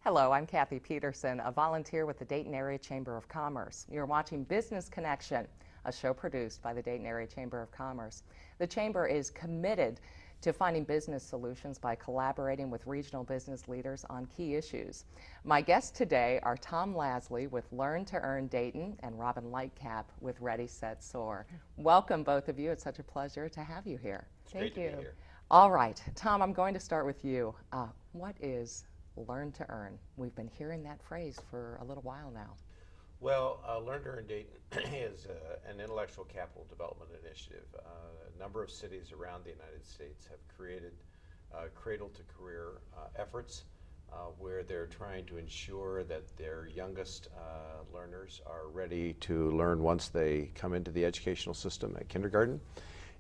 Hello, I'm Cathy Petersen, a volunteer with the Dayton Area Chamber of Commerce. You're watching Business Connection, a show produced by the Dayton Area Chamber of Commerce. The Chamber is committed to finding business solutions by collaborating with regional business leaders on key issues. My guests today are Tom Lasley with Learn to Earn Dayton and Robyn Lightcap with Ready, Set, Soar. Welcome, both of you. It's such a pleasure to have you here. Thank you. All right, Tom, I'm going to start with you. What is Learn to Earn? We've been hearing that phrase for a little while now. Well, Learn to Earn Dayton is an intellectual capital development initiative. A number of cities around the United States have created Cradle to Career efforts where they're trying to ensure that their youngest learners are ready to learn once they come into the educational system at kindergarten,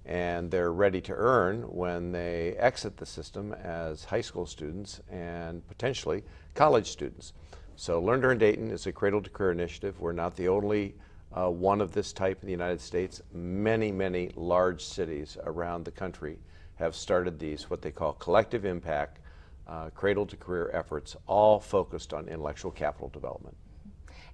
and they're ready to earn when they exit the system as high school students and potentially college students. So Learn to Earn Dayton is a Cradle to Career initiative. We're not the only one of this type in the United States. Many, many large cities around the country have started these, what they call collective impact, Cradle to Career efforts, all focused on intellectual capital development.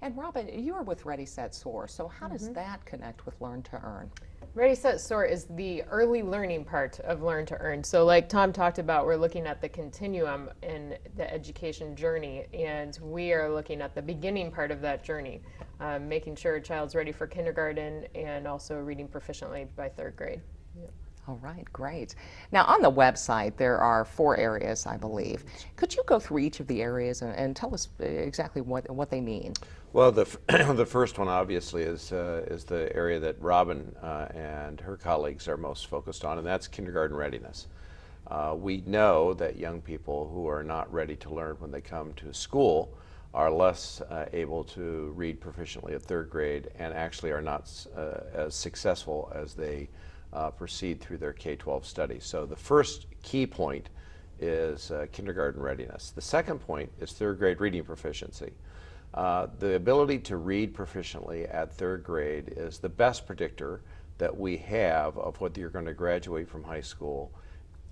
And Robyn, you are with Ready, Set, Soar, so how does that connect with Learn to Earn? Ready, Set, Soar is the early learning part of Learn to Earn. So like Tom talked about, we're looking at the continuum in the education journey, and we are looking at the beginning part of that journey, making sure a child's ready for kindergarten and also reading proficiently by third grade. Yeah. All right, great. Now on the website there are 4 areas, I believe. Could you go through each of the areas and tell us exactly what they mean? Well, the first one obviously is the area that Robyn and her colleagues are most focused on, and that's kindergarten readiness. We know that young people who are not ready to learn when they come to school are less able to read proficiently at third grade and actually are not as successful as they proceed through their K-12 study. So the first key point is kindergarten readiness. The second point is third grade reading proficiency. The ability to read proficiently at third grade is the best predictor that we have of whether you're going to graduate from high school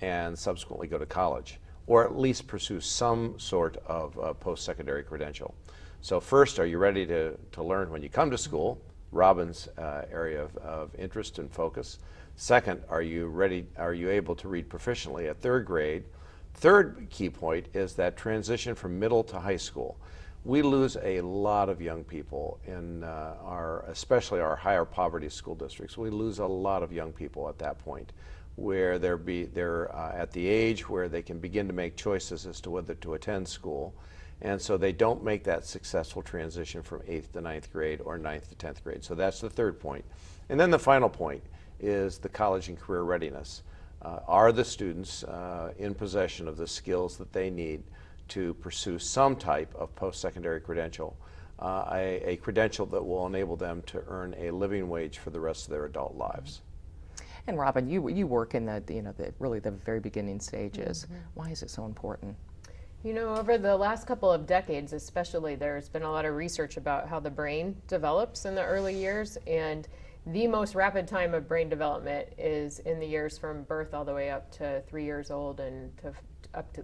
and subsequently go to college, or at least pursue some sort of post-secondary credential. So first, are you ready to learn when you come to school? Robyn's area of interest and focus. Second, are you able to read proficiently at third grade? Third key point is that transition from middle to high school. We lose a lot of young people in especially our higher poverty school districts. We lose a lot of young people at that point, where they're at the age where they can begin to make choices as to whether to attend school, and so they don't make that successful transition from 8th to 9th grade or 9th to 10th grade. So that's the third point. And then the final point is the college and career readiness. Are the students in possession of the skills that they need to pursue some type of post-secondary credential, a credential that will enable them to earn a living wage for the rest of their adult lives. And Robyn, you work in really the very beginning stages. Why is it so important? You know, over the last couple of decades especially, there's been a lot of research about how the brain develops in the early years, and the most rapid time of brain development is in the years from birth all the way up to 3 years old and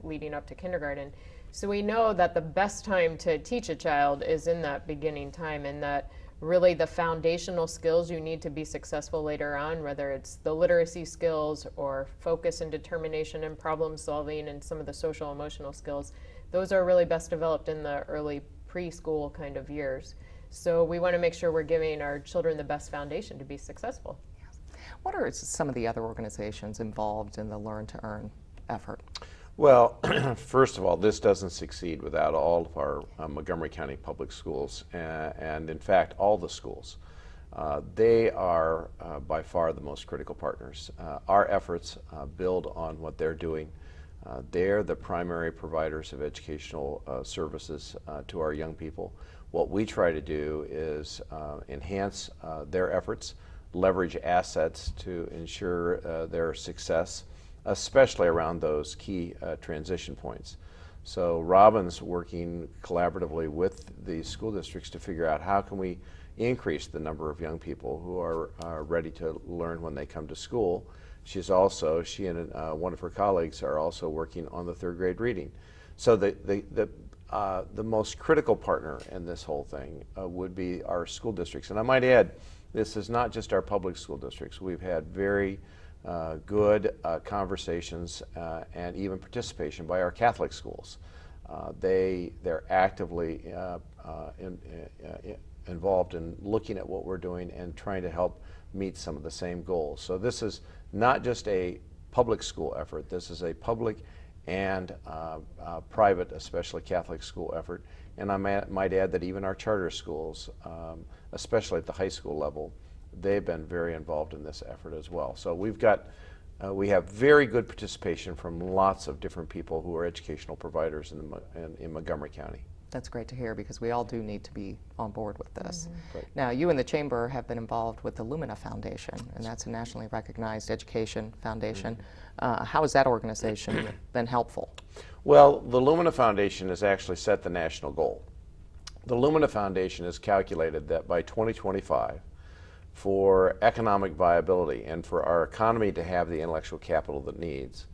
leading up to kindergarten. So we know that the best time to teach a child is in that beginning time, and that really the foundational skills you need to be successful later on, whether it's the literacy skills or focus and determination and problem solving and some of the social emotional skills, those are really best developed in the early preschool kind of years. So we want to make sure we're giving our children the best foundation to be successful. Yes. What are some of the other organizations involved in the Learn to Earn effort? Well, first of all, this doesn't succeed without all of our Montgomery County public schools, and in fact, all the schools. They are by far the most critical partners. Our efforts build on what they're doing. They're the primary providers of educational services to our young people. What we try to do is enhance their efforts, leverage assets to ensure their success, especially around those key transition points. So Robyn's working collaboratively with the school districts to figure out how can we increase the number of young people who are ready to learn when they come to school. She and one of her colleagues are also working on the third grade reading. So the most critical partner in this whole thing would be our school districts. And I might add, this is not just our public school districts. We've had very good conversations and even participation by our Catholic schools. They're actively involved in looking at what we're doing and trying to help meet some of the same goals. So this is not just a public school effort. This is a public and private, especially Catholic school effort. And I might add that even our charter schools, especially at the high school level, they've been very involved in this effort as well. So we have very good participation from lots of different people who are educational providers in Montgomery County. That's great to hear, because we all do need to be on board with this. Mm-hmm. Right. Now, you and the Chamber have been involved with the Lumina Foundation, and that's a nationally recognized education foundation. How has that organization been helpful? Well, the Lumina Foundation has actually set the national goal. The Lumina Foundation has calculated that by 2025, for economic viability and for our economy to have the intellectual capital that it needs,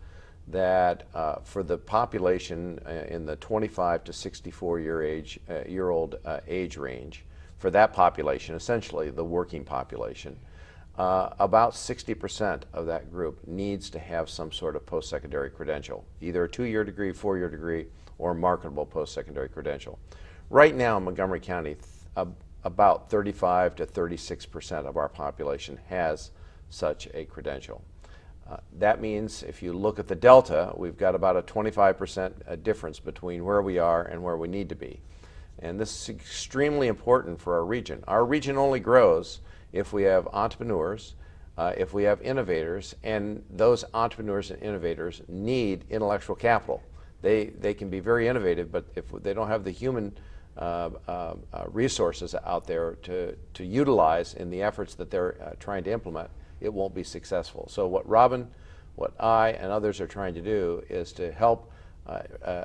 that for the population in the 25 to 64 year old age range, for that population, essentially the working population, about 60% of that group needs to have some sort of post-secondary credential, either a 2-year degree, 4-year degree, or marketable post-secondary credential. Right now in Montgomery County, about 35 to 36% of our population has such a credential. That means if you look at the delta, we've got about a 25% difference between where we are and where we need to be. And this is extremely important for our region. Our region only grows if we have entrepreneurs, if we have innovators, and those entrepreneurs and innovators need intellectual capital. They can be very innovative, but if they don't have the human resources out there to utilize in the efforts that they're trying to implement, it won't be successful. So what Robyn, what I, and others are trying to do is to help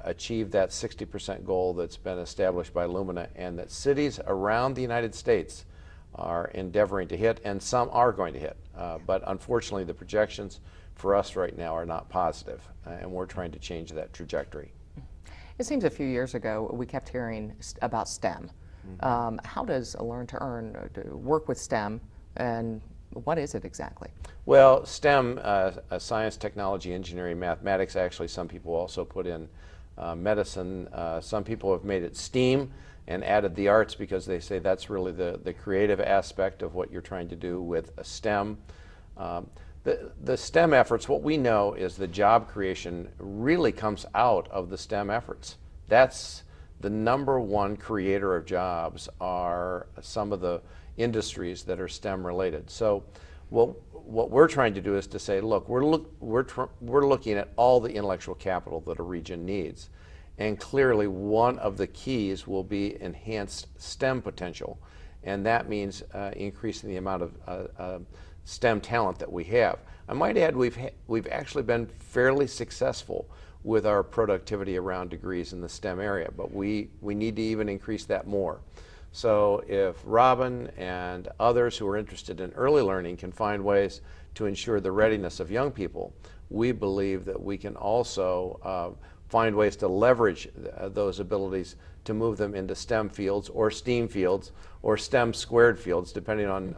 achieve that 60% goal that's been established by Lumina, and that cities around the United States are endeavoring to hit, and some are going to hit. But unfortunately, the projections for us right now are not positive, and we're trying to change that trajectory. It seems a few years ago we kept hearing about STEM. How does Learn to Earn work with STEM, and what is it exactly? Well, STEM, science, technology, engineering, mathematics, actually some people also put in medicine. Some people have made it STEAM and added the arts because they say that's really the creative aspect of what you're trying to do with a STEM. The STEM efforts, what we know is the job creation really comes out of the STEM efforts. That's the number one creator of jobs, are some of the industries that are STEM related. So what we're trying to do is to say, look, we're looking at all the intellectual capital that a region needs. And clearly one of the keys will be enhanced STEM potential. And that means increasing the amount of STEM talent that we have. I might add we've actually been fairly successful with our productivity around degrees in the STEM area, but we need to even increase that more. So if Robyn and others who are interested in early learning can find ways to ensure the readiness of young people, we believe that we can also find ways to leverage those abilities to move them into STEM fields or STEAM fields or STEM squared fields, depending on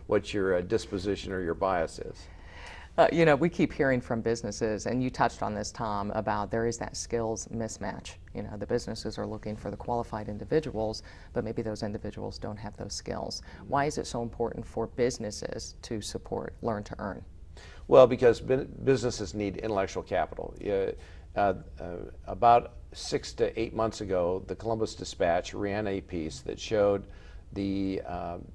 what your disposition or your bias is. You know, we keep hearing from businesses, and you touched on this, Tom, about there is that skills mismatch. You know, the businesses are looking for the qualified individuals, but maybe those individuals don't have those skills. Why is it so important for businesses to support Learn to Earn? Well, because businesses need intellectual capital. About 6 to 8 months ago, the Columbus Dispatch ran a piece that showed the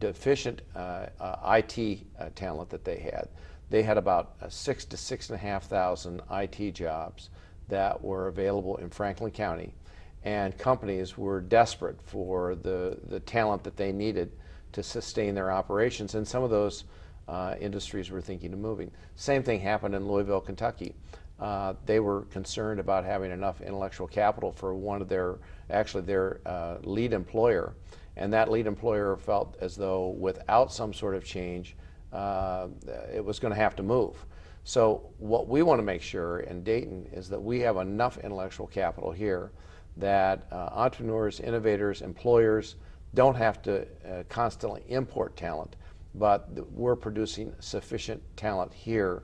deficient IT talent that they had. They had about 6,000 to 6,500 IT jobs that were available in Franklin County, and companies were desperate for the talent that they needed to sustain their operations, and some of those industries were thinking of moving. Same thing happened in Louisville, Kentucky. They were concerned about having enough intellectual capital for one of their lead employer, and that lead employer felt as though without some sort of change, it was going to have to move. So what we want to make sure in Dayton is that we have enough intellectual capital here that entrepreneurs, innovators, employers don't have to constantly import talent, but we're producing sufficient talent here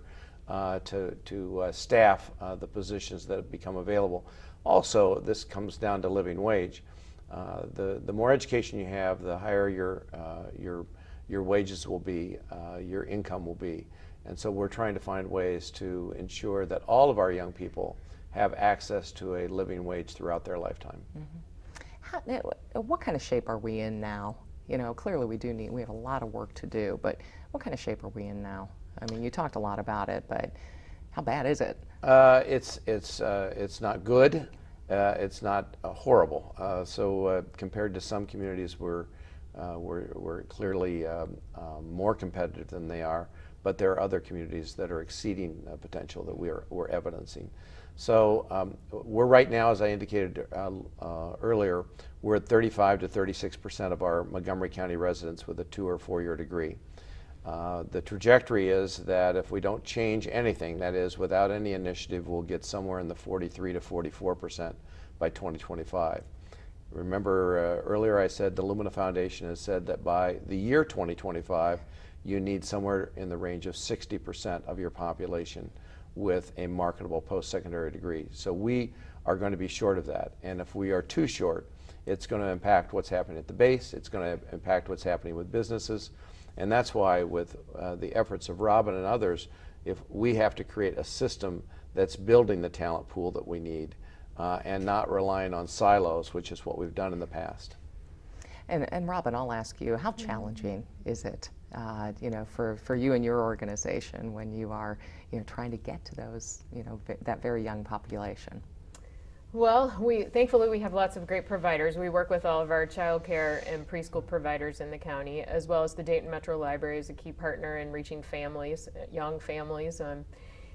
to staff the positions that have become available. Also, this comes down to living wage. The more education you have, the higher your wages will be, your income will be. And so we're trying to find ways to ensure that all of our young people have access to a living wage throughout their lifetime. What kind of shape are we in now? You know, clearly we have a lot of work to do, but what kind of shape are we in now? I mean, you talked a lot about it, but how bad is it? It's not good. It's not horrible. So compared to some communities, we're clearly more competitive than they are. But there are other communities that are exceeding potential that we're evidencing. So we're right now, as I indicated earlier, we're at 35 to 36% of our Montgomery County residents with a 2 or 4 year degree. The trajectory is that if we don't change anything, that is, without any initiative, we'll get somewhere in the 43 to 44% by 2025. Remember earlier I said the Lumina Foundation has said that by the year 2025, you need somewhere in the range of 60% of your population with a marketable post-secondary degree. So we are going to be short of that. And if we are too short, it's going to impact what's happening at the base. It's going to impact what's happening with businesses. And that's why with the efforts of Robyn and others, if we have to create a system that's building the talent pool that we need and not relying on silos, which is what we've done in the past. And Robyn, I'll ask you, how challenging is it, you know, for you and your organization when you are, you know, trying to get to those, you know, that very young population? Well, thankfully we have lots of great providers. We work with all of our child care and preschool providers in the county, as well as the Dayton Metro Library is a key partner in reaching families, young families.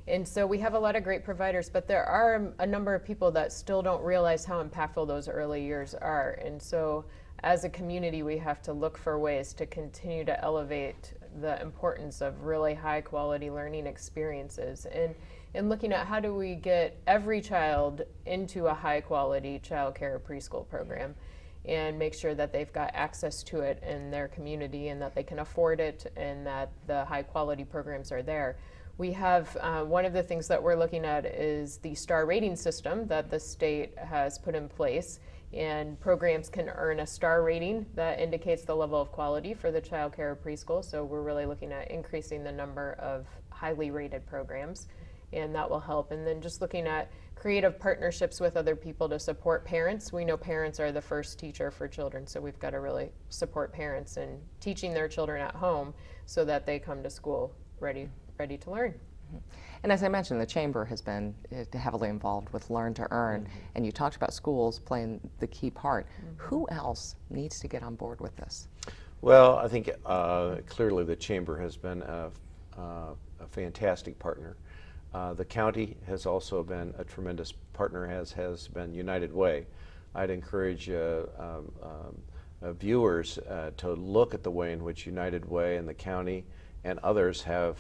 And so we have a lot of great providers, but there are a number of people that still don't realize how impactful those early years are. And so as a community, we have to look for ways to continue to elevate the importance of really high quality learning experiences. And looking at how do we get every child into a high quality child care preschool program and make sure that they've got access to it in their community and that they can afford it and that the high quality programs are there. We have one of the things that we're looking at is the star rating system that the state has put in place, and programs can earn a star rating that indicates the level of quality for the child care or preschool. So we're really looking at increasing the number of highly rated programs, and that will help. And then just looking at creative partnerships with other people to support parents. We know parents are the first teacher for children, so we've got to really support parents in teaching their children at home so that they come to school ready to learn. And as I mentioned, the Chamber has been heavily involved with Learn to Earn, and you talked about schools playing the key part. Who else needs to get on board with this? Well, I think clearly the Chamber has been a fantastic partner. The county has also been a tremendous partner, as has been United Way. I'd encourage viewers to look at the way in which United Way and the county and others have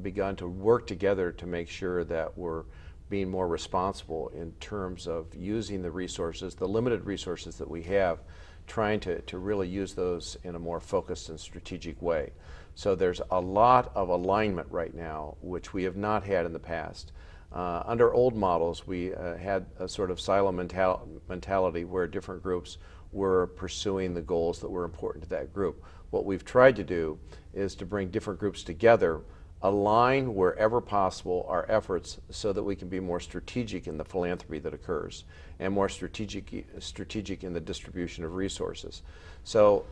begun to work together to make sure that we're being more responsible in terms of using the resources, the limited resources that we have, trying to really use those in a more focused and strategic way. So there's a lot of alignment right now, which we have not had in the past. Under old models, we had a sort of silo mentality where different groups were pursuing the goals that were important to that group. What we've tried to do is to bring different groups together, align wherever possible our efforts so that we can be more strategic in the philanthropy that occurs and more strategic in the distribution of resources. So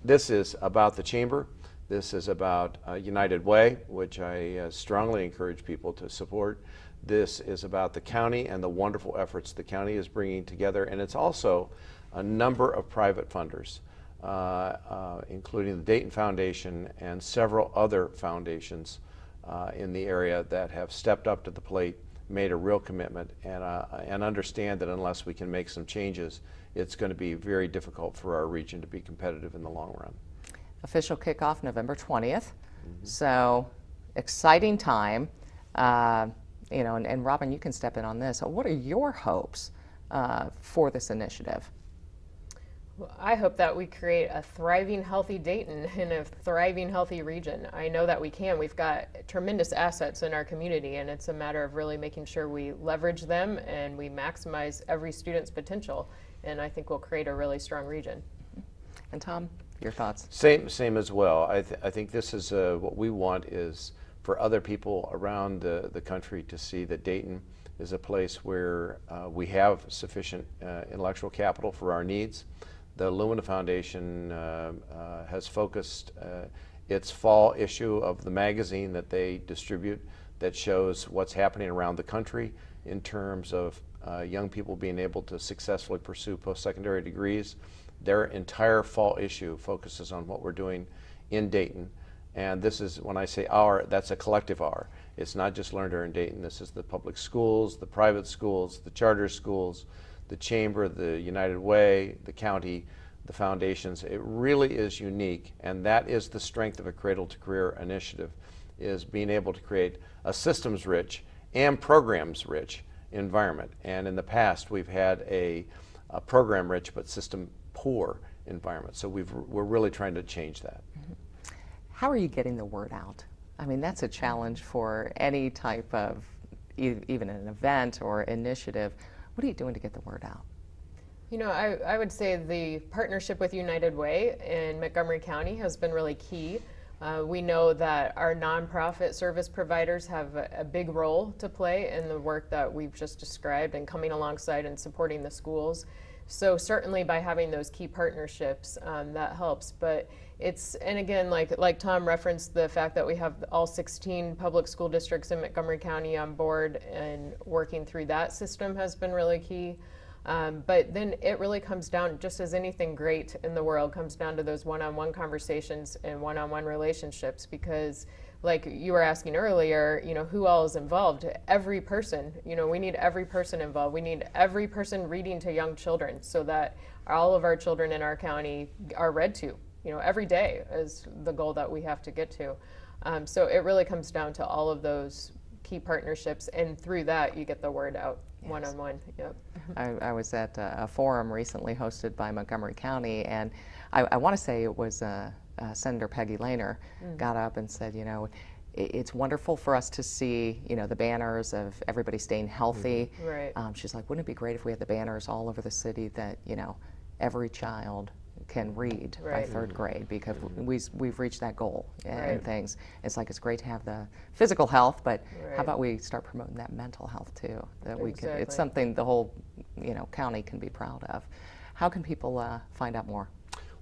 this is about the Chamber. This is about United Way, which I strongly encourage people to support. This is about the county and the wonderful efforts the county is bringing together, and it's also a number of private funders, including the Dayton Foundation and several other foundations in the area that have stepped up to the plate, made a real commitment, and understand that unless we can make some changes, it's going to be very difficult for our region to be competitive in the long run. Official kickoff November 20th. So exciting time. You know, and Robyn, you can step in on this. What are your hopes for this initiative? Well, I hope that we create a thriving, healthy Dayton in a thriving, healthy region. I know that we can. We've got tremendous assets in our community, and it's a matter of really making sure we leverage them and we maximize every student's potential. And I think we'll create a really strong region. And Tom, your thoughts? Same as well. I think this is what we want is for other people around the country to see that Dayton is a place where we have sufficient intellectual capital for our needs. The Lumina Foundation has focused its fall issue of the magazine that they distribute that shows what's happening around the country in terms of young people being able to successfully pursue post-secondary degrees. Their entire fall issue focuses on what we're doing in Dayton. And this is, when I say our, that's a collective our. It's not just Learn to Earn Dayton. This is the public schools, the private schools, the charter schools, the Chamber, the United Way, the county, the foundations. It really is unique, and that is the strength of a Cradle to Career initiative, is being able to create a systems-rich and programs-rich environment. And in the past, we've had a program-rich but system-poor environment. So we're really trying to change that. Mm-hmm. How are you getting the word out? I mean, that's a challenge for any type of, even an event or initiative. What are you doing to get the word out? You know, I would say the partnership with United Way in Montgomery County has been really key. We know that our nonprofit service providers have a big role to play in the work that we've just described and coming alongside and supporting the schools. So certainly by having those key partnerships, that helps. But it's, and again, like Tom referenced, the fact that we have all 16 public school districts in Montgomery County on board and working through that system has been really key. But then it really comes down, just as anything great in the world, comes down to those one-on-one conversations and one-on-one relationships, because like you were asking earlier, you know, who all is involved? Every person, you know, we need every person involved. We need every person reading to young children so that all of our children in our county are read to, you know, every day is the goal that we have to get to. So it really comes down to all of those key partnerships, and through that you get the word out. Yes. One-on-one. Yep. I was at a forum recently hosted by Montgomery County, and I want to say it was Senator Peggy Lehner got up and said, you know, it's wonderful for us to see, you know, the banners of everybody staying healthy. Right. She's like, wouldn't it be great if we had the banners all over the city that, you know, every child can read by third grade, because we've reached that goal and things. It's like, it's great to have the physical health, but how about we start promoting that mental health too? That we can, it's something the whole, you know, county can be proud of. How can people find out more?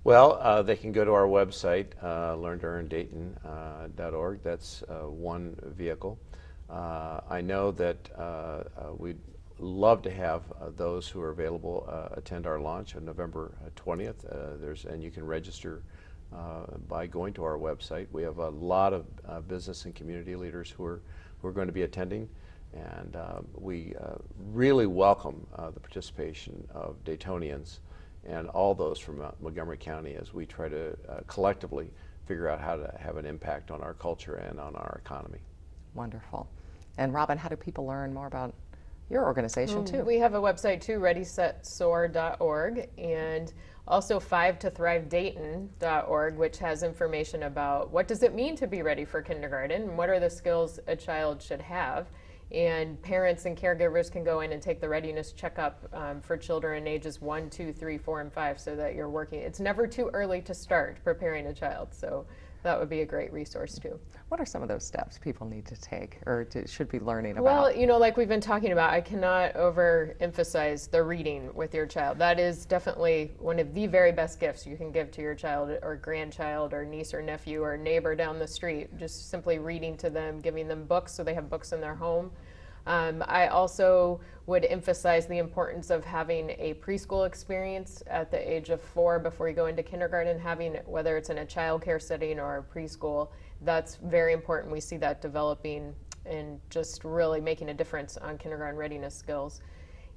Well, they can go to our website, learntoearndayton.org. That's one vehicle. I know that we'd love to have those who are available attend our launch on November 20th. And you can register by going to our website. We have a lot of business and community leaders who are going to be attending, and we really welcome the participation of Daytonians and all those from Montgomery County as we try to collectively figure out how to have an impact on our culture and on our economy. Wonderful. And Robyn, how do people learn more about your organization too? We have a website too, readysetsoar.org, and also 5tothrivedayton.org, which has information about what does it mean to be ready for kindergarten, and what are the skills a child should have. And parents and caregivers can go in and take the readiness checkup for children ages 1, 2, 3, 4, and 5, so that you're working. It's never too early to start preparing a child, so that would be a great resource too. What are some of those steps people need to take or should be learning about? Well, you know, like we've been talking about, I cannot overemphasize the reading with your child. That is definitely one of the very best gifts you can give to your child or grandchild or niece or nephew or neighbor down the street. Just simply reading to them, giving them books so they have books in their home. I also would emphasize the importance of having a preschool experience at the age of 4 before you go into kindergarten, having, whether it's in a child care setting or a preschool. That's very important. We see that developing and just really making a difference on kindergarten readiness skills.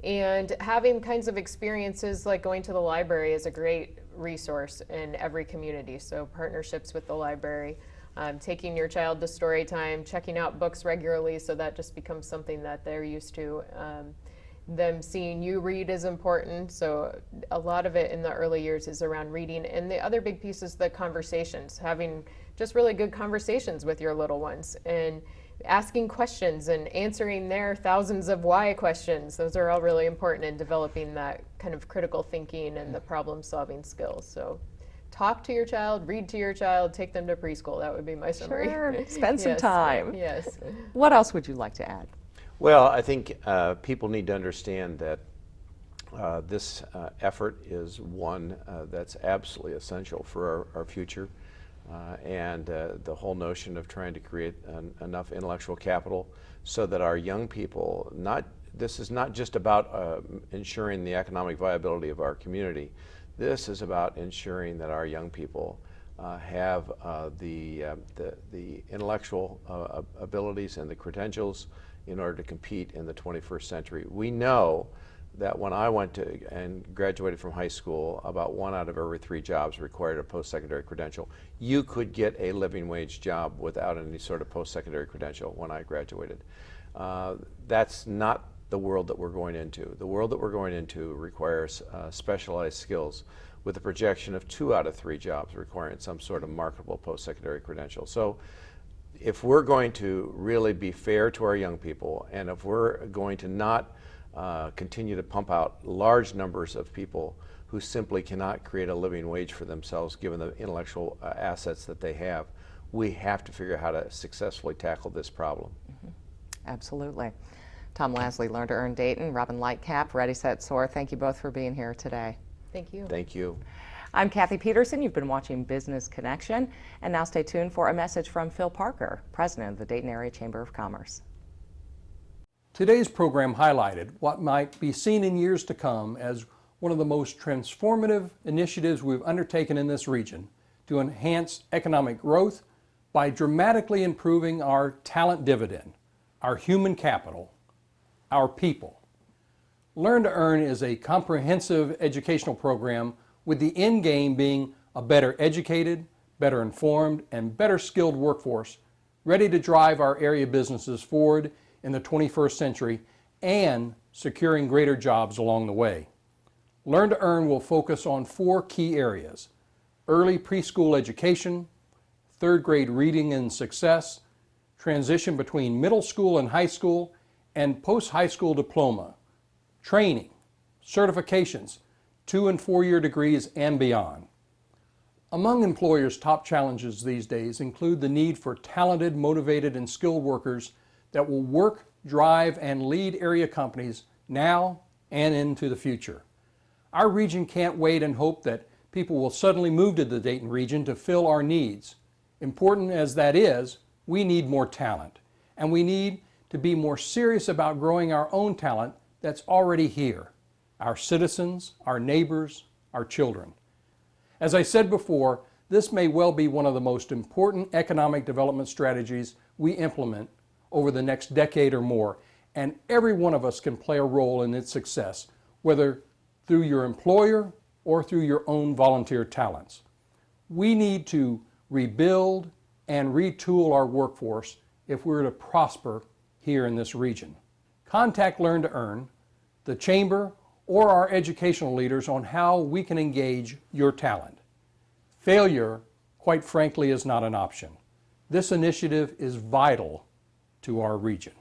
And having kinds of experiences like going to the library is a great resource in every community. So partnerships with the library. Taking your child to story time, checking out books regularly, so that just becomes something that they're used to. them seeing you read is important. So a lot of it in the early years is around reading. And the other big piece is the conversations, having just really good conversations with your little ones and asking questions and answering their thousands of why questions. Those are all really important in developing that kind of critical thinking and the problem solving skills. So talk to your child, read to your child, take them to preschool. That would be my summary. Sure, spend some Yes, time. Yes. What else would you like to add? Well, I think people need to understand that this effort is one that's absolutely essential for our future. And the whole notion of trying to create enough intellectual capital so that our young people, this is not just about ensuring the economic viability of our community. This is about ensuring that our young people have the intellectual abilities and the credentials in order to compete in the 21st century. We know that when I went to and graduated from high school, about 1 out of every 3 jobs required a post-secondary credential. You could get a living wage job without any sort of post-secondary credential when I graduated. That's not the world that we're going into. The world that we're going into requires specialized skills with a projection of 2 out of 3 jobs requiring some sort of marketable post-secondary credential. So if we're going to really be fair to our young people, and if we're going to not continue to pump out large numbers of people who simply cannot create a living wage for themselves given the intellectual assets that they have, we have to figure out how to successfully tackle this problem. Mm-hmm. Absolutely. Tom Lasley, Learn to Earn Dayton, Robyn Lightcap, Ready, Set, Soar. Thank you both for being here today. Thank you. Thank you. I'm Cathy Petersen. You've been watching Business Connection, and now stay tuned for a message from Phil Parker, President of the Dayton Area Chamber of Commerce. Today's program highlighted what might be seen in years to come as one of the most transformative initiatives we've undertaken in this region to enhance economic growth by dramatically improving our talent dividend, our human capital, our people. Learn to Earn is a comprehensive educational program with the end game being a better educated, better informed, and better skilled workforce ready to drive our area businesses forward in the 21st century and securing greater jobs along the way. Learn to Earn will focus on 4 key areas: early preschool education, 3rd grade reading and success, transition between middle school and high school, and post-high school diploma, training, certifications, 2- and 4-year degrees, and beyond. Among employers' top challenges these days include the need for talented, motivated, and skilled workers that will work, drive, and lead area companies now and into the future. Our region can't wait and hope that people will suddenly move to the Dayton region to fill our needs. Important as that is, we need more talent, and we need to be more serious about growing our own talent that's already here, our citizens, our neighbors, our children. As I said before, this may well be one of the most important economic development strategies we implement over the next decade or more, and every one of us can play a role in its success, whether through your employer or through your own volunteer talents. We need to rebuild and retool our workforce if we're to prosper here in this region. Contact Learn to Earn, the Chamber, or our educational leaders on how we can engage your talent. Failure, quite frankly, is not an option. This initiative is vital to our region.